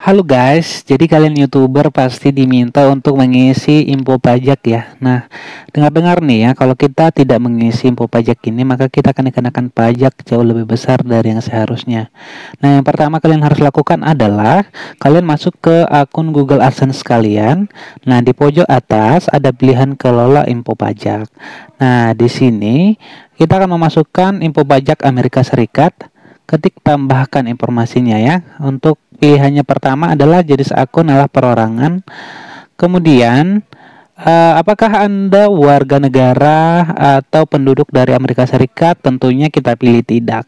Halo guys, jadi kalian YouTuber pasti diminta untuk mengisi info pajak ya. Nah, dengar-dengar nih ya, kalau kita tidak mengisi info pajak ini, maka kita akan dikenakan pajak jauh lebih besar dari yang seharusnya. Nah, yang pertama kalian harus lakukan adalah kalian masuk ke akun Google AdSense kalian. Nah, di pojok atas ada pilihan kelola info pajak. Nah, di sini kita akan memasukkan info pajak Amerika Serikat. Ketik tambahkan informasinya ya. Untuk pilihannya pertama adalah jenis akun adalah perorangan. Kemudian apakah Anda warga negara atau penduduk dari Amerika Serikat? Tentunya kita pilih tidak.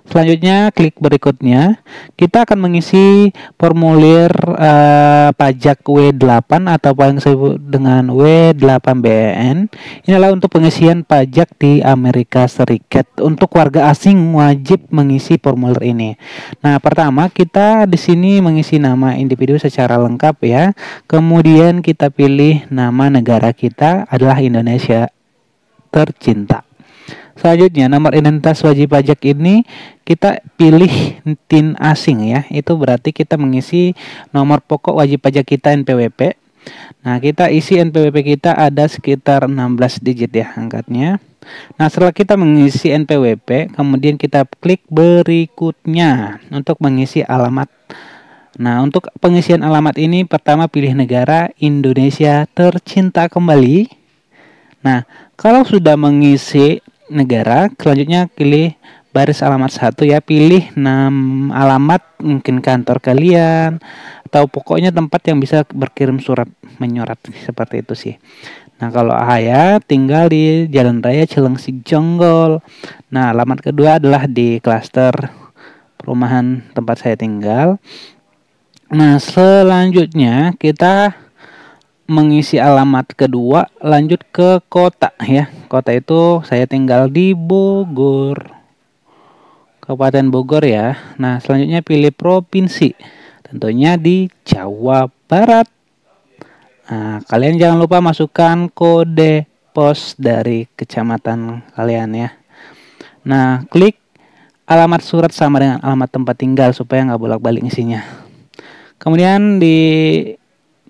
Selanjutnya klik berikutnya. Kita akan mengisi formulir pajak W8 atau paling disebut dengan W8BEN. Inilah untuk pengisian pajak di Amerika Serikat. Untuk warga asing wajib mengisi formulir ini. Nah, pertama kita di sini mengisi nama individu secara lengkap ya. Kemudian kita pilih nama negara kita adalah Indonesia tercinta. Selanjutnya nomor identitas wajib pajak ini kita pilih TIN asing ya. Itu berarti kita mengisi nomor pokok wajib pajak kita NPWP. Nah, kita isi NPWP kita ada sekitar 16 digit ya angkatnya. Nah, setelah kita mengisi NPWP, kemudian kita klik berikutnya untuk mengisi alamat. Nah, untuk pengisian alamat ini pertama pilih negara Indonesia tercinta kembali. Nah, kalau sudah mengisi negara, selanjutnya pilih baris alamat 1 ya, pilih alamat mungkin kantor kalian atau pokoknya tempat yang bisa berkirim surat menyurat seperti itu sih. Nah, kalau saya tinggal di Jalan Raya Cilengsi Jonggol. Nah, alamat kedua adalah di klaster perumahan tempat saya tinggal. Nah, selanjutnya kita mengisi alamat kedua, lanjut ke kota ya. Kota itu saya tinggal di Bogor, Kabupaten Bogor ya. Nah, selanjutnya pilih provinsi, tentunya di Jawa Barat. Nah, kalian jangan lupa masukkan kode pos dari kecamatan kalian ya. Nah, klik alamat surat sama dengan alamat tempat tinggal supaya nggak bolak-balik isinya. Kemudian di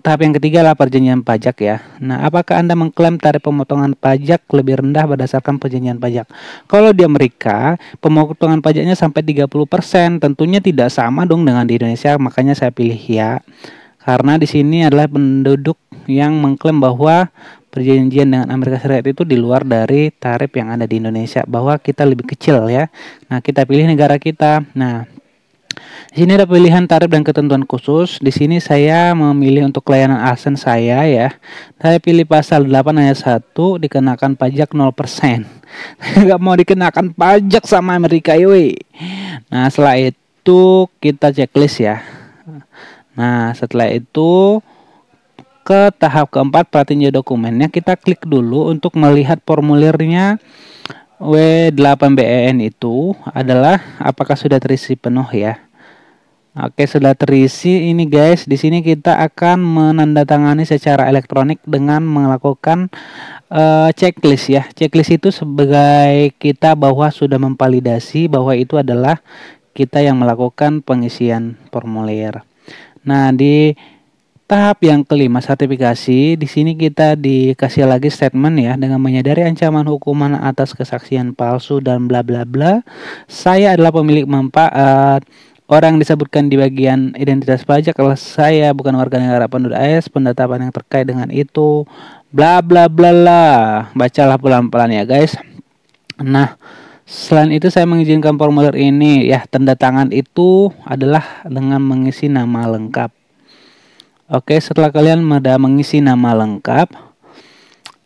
tahap yang ketiga adalah perjanjian pajak ya. Nah, apakah Anda mengklaim tarif pemotongan pajak lebih rendah berdasarkan perjanjian pajak? Kalau di Amerika, pemotongan pajaknya sampai 30%. Tentunya tidak sama dong dengan di Indonesia, makanya saya pilih ya. Karena di sini adalah penduduk yang mengklaim bahwa perjanjian dengan Amerika Serikat itu di luar dari tarif yang ada di Indonesia, bahwa kita lebih kecil ya. Nah, kita pilih negara kita. Nah, di sini ada pilihan tarif dan ketentuan khusus. Di sini saya memilih untuk layanan AdSense saya ya. Saya pilih pasal 8 ayat 1 dikenakan pajak 0%. Nggak mau dikenakan pajak sama Amerika yoi. Nah, setelah itu kita checklist ya. Nah, setelah itu ke tahap keempat pratinja dokumennya, kita klik dulu untuk melihat formulirnya. W8BEN itu adalah apakah sudah terisi penuh ya. Oke, sudah terisi ini guys. Di sini kita akan menandatangani secara elektronik dengan melakukan checklist ya. Checklist itu sebagai kita bahwa sudah memvalidasi bahwa itu adalah kita yang melakukan pengisian formulir. Nah, di tahap yang kelima sertifikasi, di sini kita dikasih lagi statement ya, dengan menyadari ancaman hukuman atas kesaksian palsu dan bla bla bla. Saya adalah pemilik manfaat. Orang yang disebutkan di bagian identitas pajak adalah saya, bukan warga negara penduduk AS, penetapan yang terkait dengan itu, bla bla bla lah. Bacalah pelan-pelan ya guys. Nah, selain itu saya mengizinkan formulir ini ya, tanda tangan itu adalah dengan mengisi nama lengkap. Oke, setelah kalian sudah mengisi nama lengkap,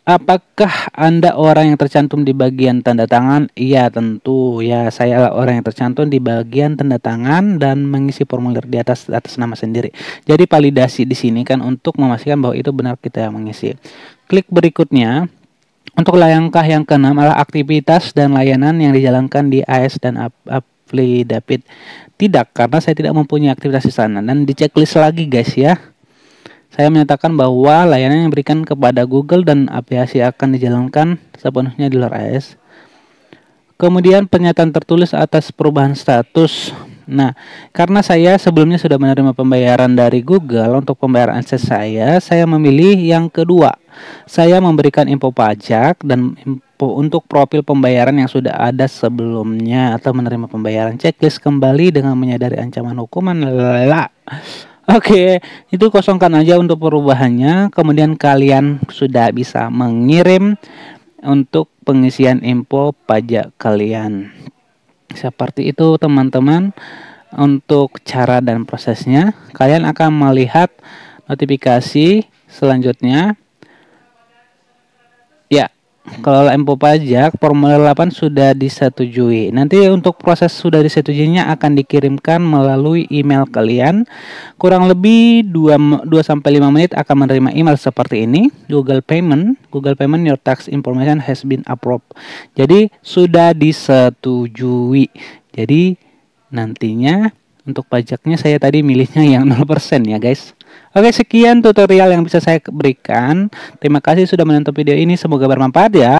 apakah Anda orang yang tercantum di bagian tanda tangan? Iya, tentu ya, saya adalah orang yang tercantum di bagian tanda tangan dan mengisi formulir di atas nama sendiri. Jadi validasi di sini kan untuk memastikan bahwa itu benar kita yang mengisi. Klik berikutnya. Untuk langkah yang keenam adalah aktivitas dan layanan yang dijalankan di AS dan Affidavit. Tidak, karena saya tidak mempunyai aktivitas di sana. Dan di checklist lagi guys ya. Saya menyatakan bahwa layanan yang diberikan kepada Google dan aplikasi akan dijalankan sepenuhnya di luar AS. Kemudian pernyataan tertulis atas perubahan status. Nah, karena saya sebelumnya sudah menerima pembayaran dari Google untuk pembayaran AdSense saya memilih yang kedua. Saya memberikan info pajak dan info untuk profil pembayaran yang sudah ada sebelumnya atau menerima pembayaran checklist kembali dengan menyadari ancaman hukuman. Oke, itu kosongkan aja untuk perubahannya. Kemudian kalian sudah bisa mengirim untuk pengisian info pajak kalian. Seperti itu teman-teman. Untuk cara dan prosesnya, kalian akan melihat notifikasi selanjutnya. Ya, kalau info pajak formulir 8 sudah disetujui. Nanti untuk proses sudah disetujuinya akan dikirimkan melalui email kalian. Kurang lebih 2 sampai 5 menit akan menerima email seperti ini. Google Payment, your tax information has been approved. Jadi sudah disetujui. Jadi nantinya untuk pajaknya saya tadi milihnya yang 0% ya guys. Oke, sekian tutorial yang bisa saya berikan. Terima kasih sudah menonton video ini, semoga bermanfaat ya.